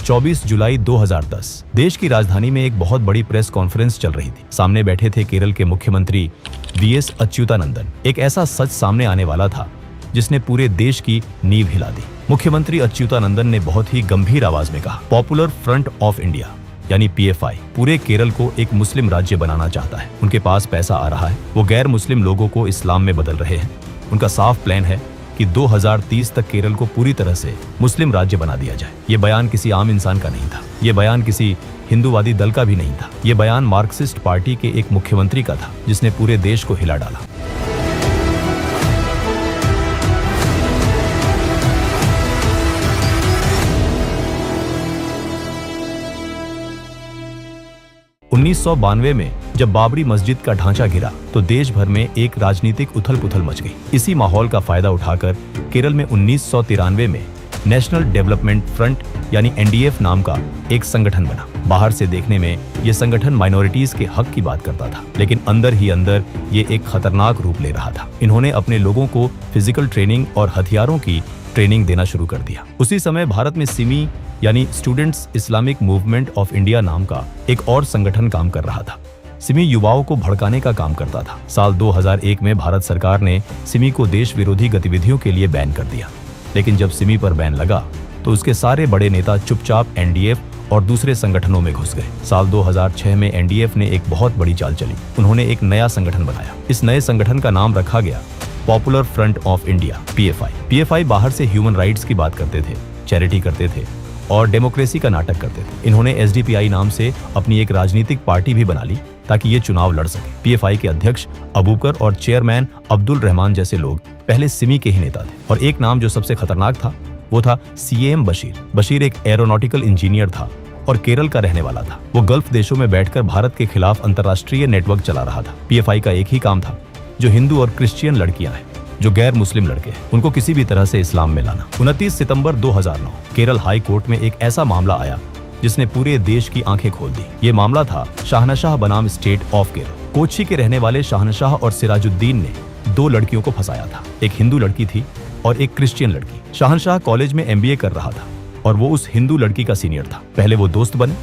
24 जुलाई 2010 देश की राजधानी में एक बहुत बड़ी प्रेस कॉन्फ्रेंस चल रही थी। सामने बैठे थे केरल के मुख्यमंत्री वीएस अच्युतानंदन। एक ऐसा सच सामने आने वाला था जिसने पूरे देश की नींव हिला दी। मुख्यमंत्री अच्युतानंदन ने बहुत ही गंभीर आवाज में कहा, पॉपुलर फ्रंट ऑफ इंडिया यानी पीएफआई पूरे केरल को एक मुस्लिम राज्य बनाना चाहता है। उनके पास पैसा आ रहा है, वो गैर मुस्लिम लोगों को इस्लाम में बदल रहे हैं। उनका साफ प्लान है कि 2030 तक केरल को पूरी तरह से मुस्लिम राज्य बना दिया जाए। ये बयान किसी आम इंसान का नहीं था, ये बयान किसी हिंदूवादी दल का भी नहीं था। ये बयान मार्क्सिस्ट पार्टी के एक मुख्यमंत्री का था जिसने पूरे देश को हिला डाला। उन्नीस में जब बाबरी मस्जिद का ढांचा गिरा तो देश भर में एक राजनीतिक उथल-पुथल मच गई। इसी माहौल का फायदा उठाकर केरल में 1993 में नेशनल डेवलपमेंट फ्रंट यानी एनडीएफ नाम का एक संगठन बना। बाहर से देखने में यह संगठन माइनॉरिटीज के हक की बात करता था, लेकिन अंदर ही अंदर ये एक खतरनाक रूप ले रहा था। इन्होंने अपने लोगों को फिजिकल ट्रेनिंग और हथियारों की ट्रेनिंग देना शुरू कर दिया। उसी समय भारत में सिमी यानी students Islamic movement of India नाम का एक और संगठन काम कर रहा था। सिमी युवाओं को भड़काने का काम करता था। साल 2001 में भारत सरकार ने सिमी को देश विरोधी गतिविधियों के लिए बैन कर दिया, लेकिन जब सिमी पर बैन लगा तो उसके सारे बड़े नेता चुपचाप एनडीएफ और दूसरे संगठनों में घुस गए। साल 2006 में एनडीएफ ने एक बहुत बड़ी चाल चली। उन्होंने एक नया संगठन बनाया। इस नए संगठन का नाम रखा गया popular front of India PFI. PFI बाहर से ह्यूमन राइट्स की बात करते थे, चैरिटी करते थे और डेमोक्रेसी का नाटक करते थे। इन्होंने एसडीपीआई नाम से अपनी एक राजनीतिक पार्टी भी बना ली ताकि ये चुनाव लड़ सके। पीएफआई के अध्यक्ष अबूकर और चेयरमैन अब्दुल रहमान जैसे लोग पहले सिमी के ही नेता थे। और एक नाम जो सबसे खतरनाक था वो था सीएम बशीर। बशीर एक एरोनॉटिकल इंजीनियर था और केरल का रहने वाला था। वो गल्फ देशों में बैठकर भारत के खिलाफ अंतर्राष्ट्रीय नेटवर्क चला रहा था। पीएफआई का एक ही काम था, जो हिंदू और क्रिश्चियन लड़कियां हैं, जो गैर मुस्लिम लड़के हैं, उनको किसी भी तरह से इस्लाम में लाना। 29 सितंबर 2009 केरल हाई कोर्ट में एक ऐसा मामला आया जिसने पूरे देश की आंखें खोल दी। ये मामला था शाहनशाह बनाम स्टेट ऑफ केरल। कोच्चि के रहने वाले शाहनशाह और सिराजुद्दीन ने दो लड़कियों को फंसाया था। एक हिंदू लड़की थी और एक क्रिश्चियन लड़की। शाहनशाह कॉलेज में एमबीए कर रहा था और वो उस हिंदू लड़की का सीनियर था। पहले वो दोस्त बने,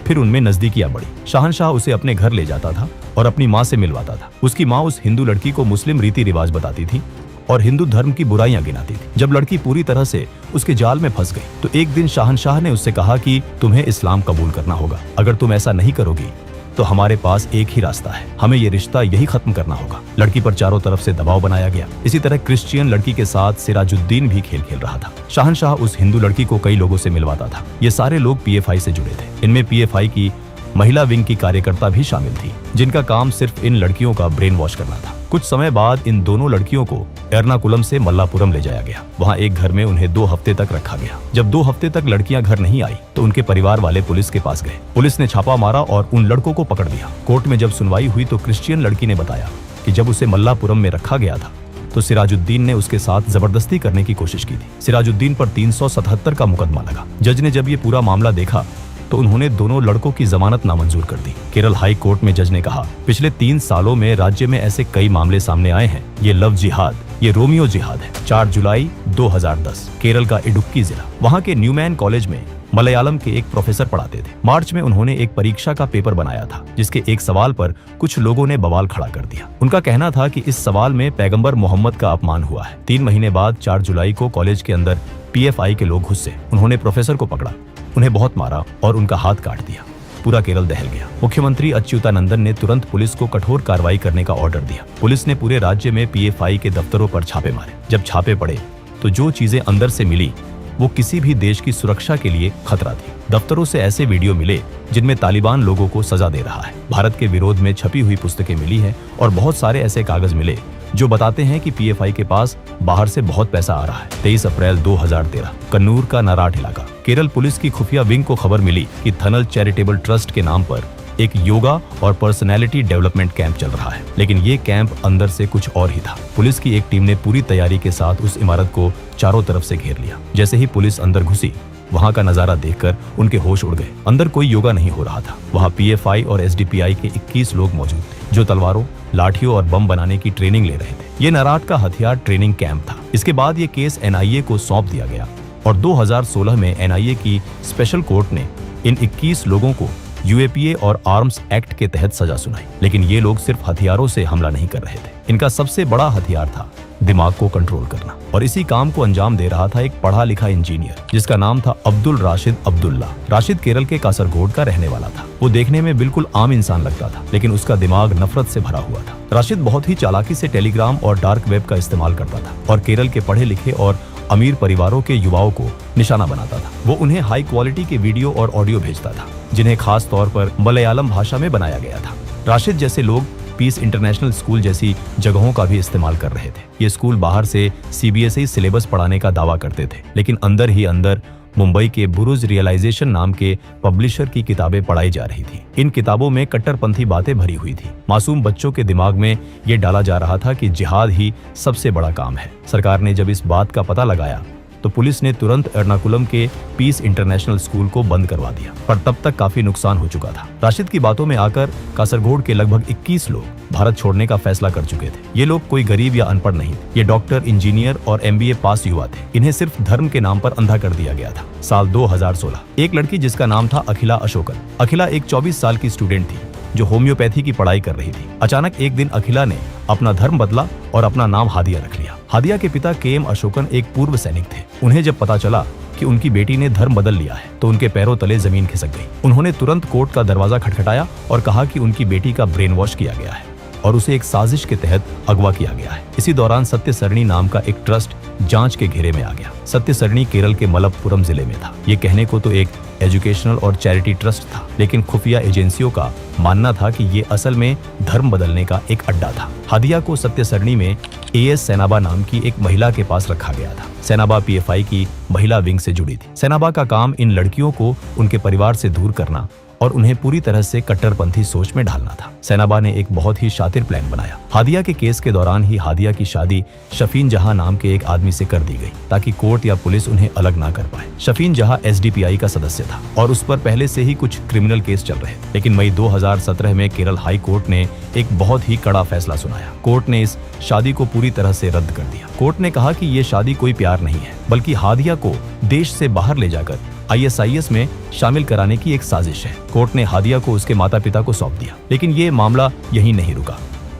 फिर उनमें नजदीकियां बढ़ी। शाहनशाह उसे अपने घर ले जाता था और अपनी माँ से मिलवाता था। उसकी माँ उस हिंदू लड़की को मुस्लिम रीति रिवाज बताती थी और हिंदू धर्म की बुराइयां गिनाती थी। जब लड़की पूरी तरह से उसके जाल में फंस गई तो एक दिन शाहनशाह ने उससे कहा कि तुम्हें इस्लाम कबूल करना होगा। अगर तुम ऐसा नहीं करोगी तो हमारे पास एक ही रास्ता है, हमें ये रिश्ता यही खत्म करना होगा। लड़की पर चारों तरफ से दबाव बनाया गया। इसी तरह क्रिश्चियन लड़की के साथ सिराजुद्दीन भी खेल खेल रहा था। शाहनशाह उस हिंदू लड़की को कई लोगों से मिलवाता था। ये सारे लोग पीएफआई से जुड़े थे। इनमें पीएफआई की महिला विंग की कार्यकर्ता भी शामिल थी, जिनका काम सिर्फ इन लड़कियों का ब्रेन वॉश करना था। कुछ समय बाद इन दोनों लड़कियों को एर्नाकुलम से मल्लापुरम ले जाया गया। वहाँ एक घर में उन्हें 2 हफ्ते तक रखा गया। जब 2 हफ्ते तक लड़कियां घर नहीं आई तो उनके परिवार वाले पुलिस के पास गए। पुलिस ने छापा मारा और उन लड़कों को पकड़ लिया। कोर्ट में जब सुनवाई हुई तो क्रिश्चियन लड़की ने बताया कि जब उसे मल्लापुरम में रखा गया था तो सिराजुद्दीन ने उसके साथ जबरदस्ती करने की कोशिश की थी। सिराजुद्दीन पर 377 का मुकदमा लगा। जज ने जब ये पूरा मामला देखा तो उन्होंने दोनों लड़कों की जमानत नामंजूर कर दी। केरल हाई कोर्ट में जज ने कहा, पिछले 3 सालों में राज्य में ऐसे कई मामले सामने आए हैं। ये लव जिहाद, ये रोमियो जिहाद है। 4 जुलाई 2010 केरल का इडुक्की जिला। वहाँ के न्यूमैन कॉलेज में मलयालम के एक प्रोफेसर पढ़ाते थे। मार्च में उन्होंने एक परीक्षा का पेपर बनाया था जिसके एक सवाल पर कुछ लोगों ने बवाल खड़ा कर दिया। उनका कहना था कि इस सवाल में पैगंबर मोहम्मद का अपमान हुआ है। 3 महीने बाद 4 जुलाई को कॉलेज के अंदर पीएफआई के लोग घुसे। उन्होंने प्रोफेसर को पकड़ा, उन्हें बहुत मारा और उनका हाथ काट दिया। पूरा केरल दहल गया। मुख्यमंत्री अच्युतानंदन ने तुरंत पुलिस को कठोर कार्रवाई करने का ऑर्डर दिया। पुलिस ने पूरे राज्य में पीएफआई के दफ्तरों पर छापे मारे। जब छापे पड़े तो जो चीजें अंदर से मिली वो किसी भी देश की सुरक्षा के लिए खतरा थी। दफ्तरों से ऐसे वीडियो मिले जिनमें तालिबान लोगों को सजा दे रहा है। भारत के विरोध में छपी हुई पुस्तकें मिली हैं और बहुत सारे ऐसे कागज मिले जो बताते हैं कि पीएफआई के पास बाहर से बहुत पैसा आ रहा है। 23 अप्रैल 2013 कन्नूर का नाराट इलाका। केरल पुलिस की खुफिया विंग को खबर मिली कि थनल चैरिटेबल ट्रस्ट के नाम पर एक योगा और पर्सनैलिटी डेवलपमेंट कैंप चल रहा है, लेकिन ये कैंप अंदर से कुछ और ही था। पुलिस की एक टीम ने पूरी तैयारी के साथ उस इमारत को चारों तरफ से घेर लिया। जैसे ही पुलिस अंदर घुसी वहां का नजारा देखकर उनके होश उड़ गए। अंदर कोई योगा नहीं हो रहा था। वहां पीएफआई और एसडीपीआई के 21 लोग मौजूद थे जो तलवारों, लाठियों और बम बनाने की ट्रेनिंग ले रहे थे। ये नाराट का हथियार ट्रेनिंग कैंप था। इसके बाद ये केस एनआईए को सौंप दिया गया और 2016 में एनआईए की स्पेशल कोर्ट ने इन 21 लोगों को यूएपीए और आर्म्स एक्ट के तहत सजा सुनाई। लेकिन ये लोग सिर्फ हथियारों से हमला नहीं कर रहे थे, इनका सबसे बड़ा हथियार था दिमाग को कंट्रोल करना। और इसी काम को अंजाम दे रहा था एक पढ़ा लिखा इंजीनियर जिसका नाम था अब्दुल राशिद अब्दुल्ला। राशिद केरल के कासरगोड का रहने वाला था। वो देखने में बिल्कुल आम इंसान लगता था, लेकिन उसका दिमाग नफरत से भरा हुआ था। राशिद बहुत ही चालाकी से टेलीग्राम और डार्क वेब का इस्तेमाल करता था और केरल के पढ़े लिखे और अमीर परिवारों के युवाओं को निशाना बनाता था। वो उन्हें हाई क्वालिटी के वीडियो और ऑडियो भेजता था, जिन्हें खास तौर पर मलयालम भाषा में बनाया गया था। राशिद जैसे लोग पीस इंटरनेशनल स्कूल जैसी जगहों का भी इस्तेमाल कर रहे थे। ये स्कूल बाहर से सीबीएसई सिलेबस पढ़ाने का दावा करते थे, लेकिन अंदर ही अंदर मुंबई के बुरुज रियलाइजेशन नाम के पब्लिशर की किताबें पढ़ाई जा रही थी। इन किताबों में कट्टरपंथी बातें भरी हुई थी। मासूम बच्चों के दिमाग में ये डाला जा रहा था कि जिहाद ही सबसे बड़ा काम है। सरकार ने जब इस बात का पता लगाया तो पुलिस ने तुरंत एर्नाकुलम के पीस इंटरनेशनल स्कूल को बंद करवा दिया, पर तब तक काफी नुकसान हो चुका था। राशिद की बातों में आकर कासरगोड के लगभग 21 लोग भारत छोड़ने का फैसला कर चुके थे। ये लोग कोई गरीब या अनपढ़ नहीं थे। ये डॉक्टर, इंजीनियर और एमबीए पास युवा थे। इन्हें सिर्फ धर्म के नाम पर अंधा कर दिया गया था। साल 2016 एक लड़की जिसका नाम था अखिला अशोकन। अखिला एक 24 साल की स्टूडेंट थी जो होम्योपैथी की पढ़ाई कर रही थी। अचानक एक दिन अखिला ने अपना धर्म बदला और अपना नाम हादिया रख लिया। हादिया के पिता केएम अशोकन एक पूर्व सैनिक थे। उन्हें जब पता चला कि उनकी बेटी ने धर्म बदल लिया है तो उनके पैरों तले जमीन खिसक गई। उन्होंने तुरंत कोर्ट का दरवाजा खटखटाया और कहा कि उनकी बेटी का ब्रेन वॉश किया गया है और उसे एक साजिश के तहत अगवा किया गया है। इसी दौरान सत्य सरणी नाम का एक ट्रस्ट जांच के घेरे में आ गया। सत्य सरणी केरल के मलप्पुरम जिले में था। ये कहने को तो एक एजुकेशनल और चैरिटी ट्रस्ट था, लेकिन खुफिया एजेंसियों का मानना था कि ये असल में धर्म बदलने का एक अड्डा था। हादिया को सत्य सरणी में एएस सेनाबा नाम की एक महिला के पास रखा गया था। सेनाबा पीएफआई की महिला विंग से जुड़ी थी। सेनाबा का काम इन लड़कियों को उनके परिवार से दूर करना और उन्हें पूरी तरह से कट्टरपंथी सोच में ढालना था। सेनाबा ने एक बहुत ही शातिर प्लान बनाया। हादिया के केस के दौरान ही हादिया की शादी शफीन जहां नाम के एक आदमी से कर दी गई ताकि कोर्ट या पुलिस उन्हें अलग ना कर पाए। शफीन जहां एसडीपीआई का सदस्य था और उस पर पहले से ही कुछ क्रिमिनल केस चल रहे थे। लेकिन मई 2017 में केरल हाई कोर्ट ने एक बहुत ही कड़ा फैसला सुनाया। कोर्ट ने इस शादी को पूरी तरह से रद्द कर दिया। कोर्ट ने कहा कि ये शादी कोई प्यार नहीं है, बल्कि हादिया को देश से बाहर ले जाकर आईएसआईएस में शामिल कराने की एक साजिश है। कोर्ट ने हादिया को उसके माता पिता को सौंप दिया। लेकिन ये मामला यहीं नहीं रुका।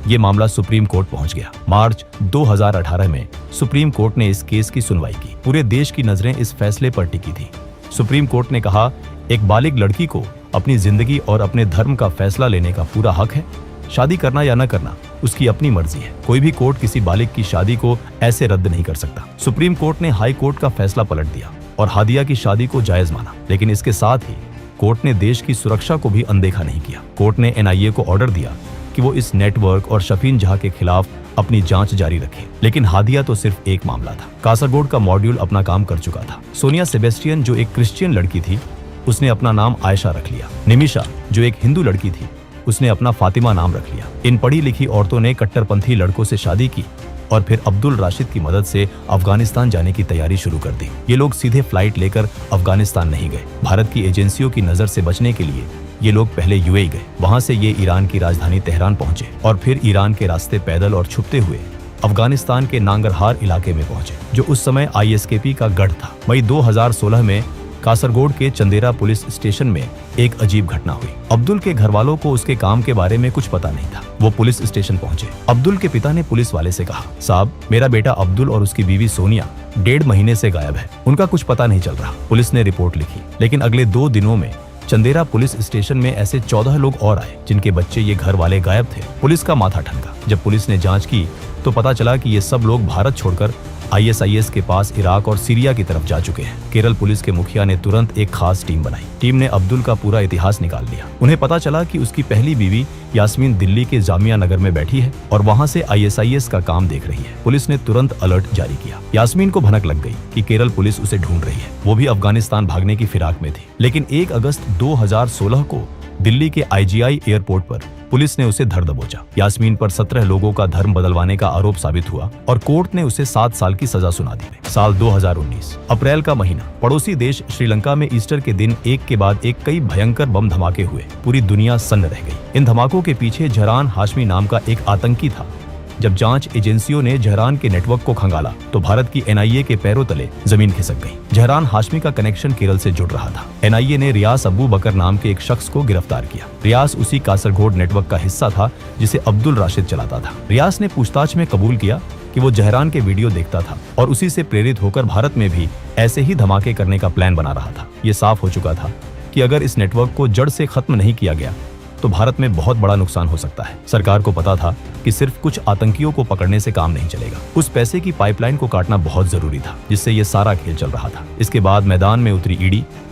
ये मामला सुप्रीम कोर्ट पहुंच गया। मार्च 2018 में सुप्रीम कोर्ट ने इस केस की सुनवाई की। पूरे देश की नजरें इस फैसले पर टिकी थी। सुप्रीम कोर्ट ने कहा, एक बालिग लड़की को अपनी जिंदगी और अपने धर्म का फैसला लेने का पूरा हक है। शादी करना या न करना उसकी अपनी मर्जी है। कोई भी कोर्ट किसी बालिग की शादी को ऐसे रद्द नहीं कर सकता। सुप्रीम कोर्ट ने हाई कोर्ट का फैसला पलट दिया और हादिया की शादी को जायज माना। लेकिन इसके साथ ही कोर्ट ने देश की सुरक्षा को भी अनदेखा नहीं किया। कोर्ट ने एनआईए को ऑर्डर दिया कि वो इस नेटवर्क और शफीन जहां के खिलाफ अपनी जांच जारी रखे। लेकिन हादिया तो सिर्फ एक मामला था। कासरगोड का मॉड्यूल अपना काम कर चुका था। सोनिया सेबेस्टियन जो एक क्रिश्चियन लड़की थी, उसने अपना नाम आयशा रख लिया। निमिषा जो एक हिंदू लड़की थी, उसने अपना फातिमा नाम रख लिया। इन पढ़ी लिखी औरतों ने कट्टरपंथी लड़कों से शादी की और फिर अब्दुल राशिद की मदद से अफगानिस्तान जाने की तैयारी शुरू कर दी। ये लोग सीधे फ्लाइट लेकर अफगानिस्तान नहीं गए। भारत की एजेंसियों की नजर से बचने के लिए ये लोग पहले यूएई गए। वहां से ये ईरान की राजधानी तेहरान पहुंचे और फिर ईरान के रास्ते पैदल और छुपते हुए अफगानिस्तान के नांगरहार इलाके में पहुंचे, जो उस समय आईएसकेपी का गढ़ था। मई 2016 में कासरगोड के चंदेरा पुलिस स्टेशन में एक अजीब घटना हुई। अब्दुल के घर वालों को उसके काम के बारे में कुछ पता नहीं था। वो पुलिस स्टेशन पहुंचे। अब्दुल के पिता ने पुलिस वाले से कहा, साहब, मेरा बेटा अब्दुल और उसकी बीवी सोनिया 1.5 महीने से गायब है। उनका कुछ पता नहीं चल रहा। पुलिस ने रिपोर्ट लिखी। लेकिन अगले 2 दिनों में चंदेरा पुलिस स्टेशन में ऐसे 14 लोग और आए जिनके बच्चे ये घर वाले गायब थे। पुलिस का माथा ठनका। जब पुलिस ने जांच की तो पता चला कि ये सब लोग भारत छोड़कर आईएसआईएस के पास इराक और सीरिया की तरफ जा चुके हैं। केरल पुलिस के मुखिया ने तुरंत एक खास टीम बनाई। टीम ने अब्दुल का पूरा इतिहास निकाल लिया। उन्हें पता चला कि उसकी पहली बीवी यास्मीन दिल्ली के जामिया नगर में बैठी है और वहां से आईएसआईएस का काम देख रही है। पुलिस ने तुरंत अलर्ट जारी किया। यास्मीन को भनक लग गई कि केरल पुलिस उसे ढूंढ रही है। वो भी अफगानिस्तान भागने की फिराक में थी। लेकिन 1 अगस्त 2016 को दिल्ली के आईजीआई एयरपोर्ट पर पुलिस ने उसे धर दबोचा। यास्मीन पर 17 लोगों का धर्म बदलवाने का आरोप साबित हुआ और कोर्ट ने उसे 7 साल की सजा सुना दी। साल 2019 अप्रैल का महीना। पड़ोसी देश श्रीलंका में ईस्टर के दिन एक के बाद एक कई भयंकर बम धमाके हुए। पूरी दुनिया सन्न रह गई। इन धमाकों के पीछे जरान हाशमी नाम का एक आतंकी था जब जांच एजेंसियों ने जहरान के नेटवर्क को खंगाला तो भारत की एनआईए के पैरों तले जमीन खिसक गई। जहरान हाशमी का कनेक्शन केरल से जुड़ रहा था। एनआईए ने रियास अबू बकर नाम के एक शख्स को गिरफ्तार किया। रियास उसी कासरगोड नेटवर्क का हिस्सा था जिसे अब्दुल राशिद चलाता था। रियास ने पूछताछ में कबूल किया कि वो जहरान के वीडियो देखता था और उसी से प्रेरित होकर भारत में भी ऐसे ही धमाके करने का प्लान बना रहा था। ये साफ हो चुका था कि अगर इस नेटवर्क को जड़ से खत्म नहीं किया गया तो भारत में बहुत बड़ा नुकसान हो सकता है। सरकार को पता था कि सिर्फ कुछ आतंकियों को पकड़ने से काम नहीं चलेगा। उस पैसे की पाइपलाइन को काटना बहुत जरूरी था जिससे ये सारा खेल चल रहा था। इसके बाद मैदान में उतरी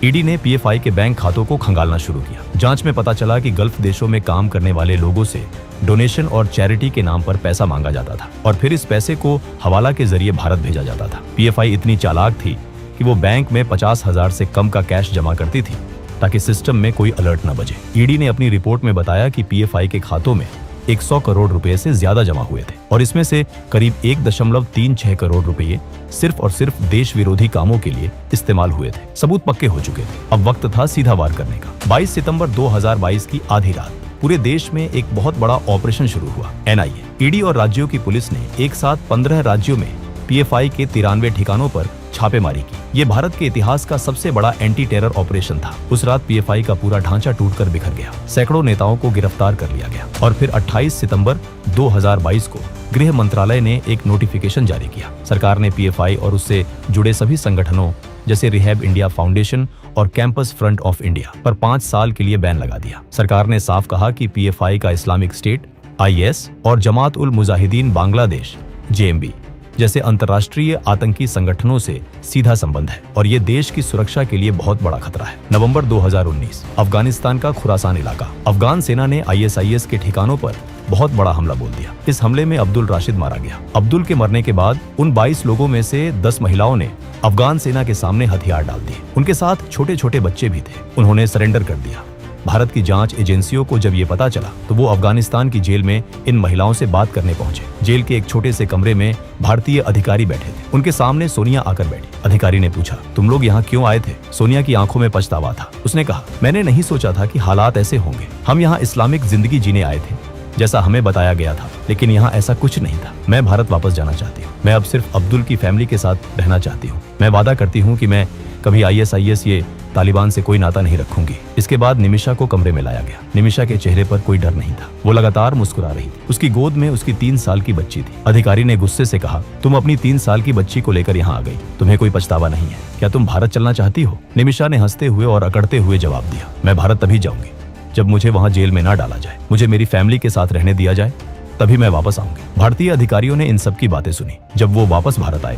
ईडी ने पीएफआई के बैंक खातों को खंगालना शुरू किया। जांच में पता चला कि गल्फ देशों में काम करने वाले लोगों से डोनेशन और चैरिटी के नाम पर पैसा मांगा जाता था और फिर इस पैसे को हवाला के जरिए भारत भेजा जाता था। पीएफआई इतनी चालाक थी कि वो बैंक में 50,000 से कम का कैश जमा करती थी ताकि सिस्टम में कोई अलर्ट न बजे। ईडी ने अपनी रिपोर्ट में बताया कि पीएफआई के खातों में 100 करोड़ रुपए से ज्यादा जमा हुए थे और इसमें से करीब 1.36 करोड़ रुपए सिर्फ और सिर्फ देश विरोधी कामों के लिए इस्तेमाल हुए थे। सबूत पक्के हो चुके थे। अब वक्त था सीधा वार करने का। 22 सितंबर 2022 की आधी रात पूरे देश में एक बहुत बड़ा ऑपरेशन शुरू हुआ। एनआईए, ईडी और राज्यों की पुलिस ने एक साथ 15 राज्यों में पीएफआई के 93 ठिकानों पर छापेमारी की। ये भारत के इतिहास का सबसे बड़ा एंटी टेरर ऑपरेशन था। उस रात पीएफआई का पूरा ढांचा टूटकर बिखर गया। सैकड़ों नेताओं को गिरफ्तार कर लिया गया और फिर 28 सितंबर 2022 को गृह मंत्रालय ने एक नोटिफिकेशन जारी किया। सरकार ने पीएफआई और उससे जुड़े सभी संगठनों जैसे रिहैब इंडिया फाउंडेशन और कैंपस फ्रंट ऑफ इंडिया पर 5 साल के लिए बैन लगा दिया। सरकार ने साफ कहा कि पीएफआई का इस्लामिक स्टेट, आईएस और जमात उल मुजाहिदीन बांग्लादेश, जेएमबी जैसे अंतर्राष्ट्रीय आतंकी संगठनों से सीधा संबंध है और ये देश की सुरक्षा के लिए बहुत बड़ा खतरा है। नवंबर 2019, अफगानिस्तान का खुरासान इलाका। अफगान सेना ने आईएसआईएस के ठिकानों पर बहुत बड़ा हमला बोल दिया। इस हमले में अब्दुल राशिद मारा गया। अब्दुल के मरने के बाद उन 22 लोगों में से 10 महिलाओं ने अफगान सेना के सामने हथियार डाल दिए। उनके साथ छोटे छोटे बच्चे भी थे। उन्होंने सरेंडर कर दिया। भारत की जांच एजेंसियों को जब ये पता चला तो वो अफगानिस्तान की जेल में इन महिलाओं से बात करने पहुंचे। जेल के एक छोटे से कमरे में भारतीय अधिकारी बैठे थे। उनके सामने सोनिया आकर बैठी। अधिकारी ने पूछा, तुम लोग यहाँ क्यों आए थे? सोनिया की आंखों में पछतावा था। उसने कहा, मैंने नहीं सोचा था कि हालात ऐसे होंगे। हम यहाँ इस्लामिक जिंदगी जीने आए थे जैसा हमें बताया गया था, लेकिन यहाँ ऐसा कुछ नहीं था। मैं भारत वापस जाना चाहती हूँ। मैं अब सिर्फ अब्दुल की फैमिली के साथ रहना चाहती हूँ। मैं वादा करती हूँ कि मैं कभी आईएसआईएस ये तालिबान से कोई नाता नहीं रखूंगी। इसके बाद निमिषा को कमरे में लाया गया। निमिषा के चेहरे पर कोई डर नहीं था। वो लगातार मुस्कुरा रही थी। उसकी गोद में उसकी 3 साल की बच्ची थी। अधिकारी ने गुस्से से कहा, तुम अपनी 3 साल की बच्ची को लेकर यहाँ आ गई। तुम्हें कोई पछतावा नहीं है? क्या तुम भारत चलना चाहती हो? निमिषा ने हंसते हुए और अकड़ते हुए जवाब दिया, मैं भारत तभी जाऊंगी जब मुझे वहाँ जेल में ना डाला जाए। मुझे मेरी फैमिली के साथ रहने दिया जाए, तभी मैं वापस आऊंगी। भारतीय अधिकारियों ने इन सब की बातें सुनी। जब वो वापस भारत आए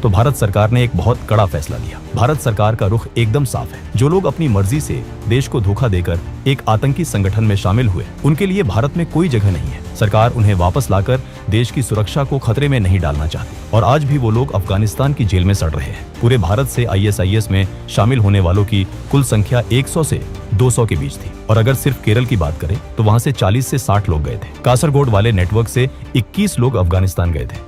तो भारत सरकार ने एक बहुत कड़ा फैसला लिया। भारत सरकार का रुख एकदम साफ है। जो लोग अपनी मर्जी से देश को धोखा देकर एक आतंकी संगठन में शामिल हुए, उनके लिए भारत में कोई जगह नहीं है। सरकार उन्हें वापस लाकर देश की सुरक्षा को खतरे में नहीं डालना चाहती और आज भी वो लोग अफगानिस्तान की जेल में सड़ रहे हैं। पूरे भारत से आईएसआईएस में शामिल होने वालों की कुल संख्या 100 से 200 के बीच थी और अगर सिर्फ केरल की बात करें तो वहाँ से 40 से 60 लोग गए थे। कासरगोड वाले नेटवर्क से 21 लोग अफगानिस्तान गए थे।